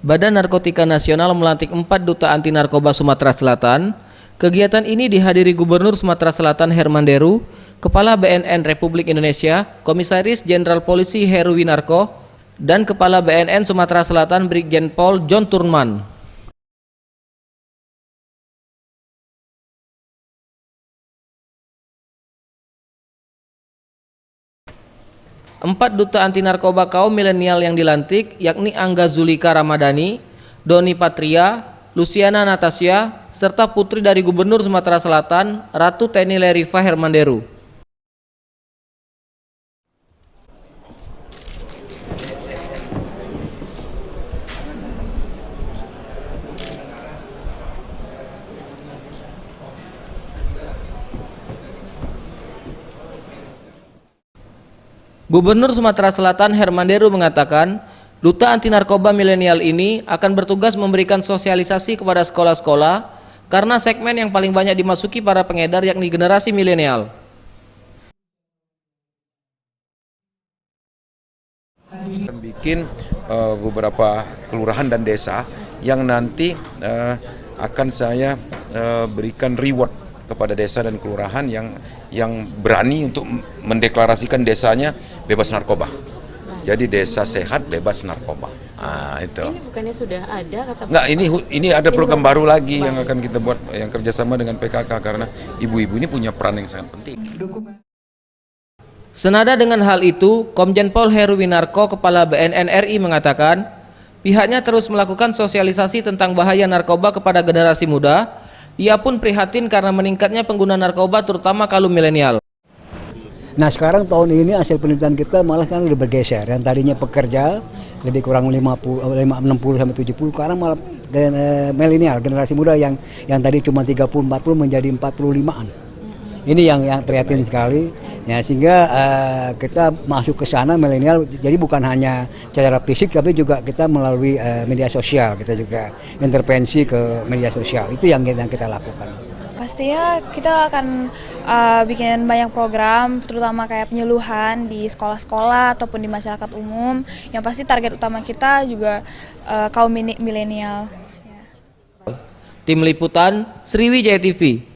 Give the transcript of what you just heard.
Badan Narkotika Nasional melantik 4 duta anti narkoba Sumatera Selatan. Kegiatan ini dihadiri Gubernur Sumatera Selatan Herman Deru, Kepala BNN Republik Indonesia, Komisaris Jenderal Polisi Heru Winarko, dan Kepala BNN Sumatera Selatan Brigjen Pol John Turman. Empat duta anti narkoba kaum milenial yang dilantik yakni Angga Zulika Ramadhani, Doni Patria, Luciana Natasha, serta putri dari Gubernur Sumatera Selatan, Ratu Teni Lerifa Hermanderu. Gubernur Sumatera Selatan Hermanderu mengatakan, duta anti narkoba milenial ini akan bertugas memberikan sosialisasi kepada sekolah-sekolah karena segmen yang paling banyak dimasuki para pengedar yakni generasi milenial. Bikin beberapa kelurahan dan desa yang nanti akan saya berikan reward kepada desa dan kelurahan yang berani untuk mendeklarasikan desanya bebas narkoba. Jadi desa sehat bebas narkoba. Nah, itu. Ini bukannya sudah ada kata? Enggak, ini ada program baru lagi yang akan kita buat yang kerjasama dengan PKK karena ibu-ibu ini punya peran yang sangat penting. Senada dengan hal itu, Komjen Pol Heru Winarko, Kepala BNN RI mengatakan, pihaknya terus melakukan sosialisasi tentang bahaya narkoba kepada generasi muda. Ia pun prihatin karena meningkatnya pengguna narkoba terutama kaum milenial. Nah sekarang tahun ini hasil penelitian kita malah kan udah bergeser. Yang tadinya pekerja lebih kurang 60 sampai 70, sekarang malah milenial, generasi muda yang tadi cuma 30-40 menjadi 45-an. Ini yang prihatin sekali, ya, sehingga kita masuk ke sana milenial. Jadi bukan hanya secara fisik, tapi juga kita melalui media sosial, kita juga intervensi ke media sosial. Itu yang kita lakukan. Pastinya kita akan bikin banyak program, terutama kayak penyuluhan di sekolah-sekolah ataupun di masyarakat umum. Yang pasti target utama kita juga kaum milenial. Tim Liputan, Sriwijaya TV.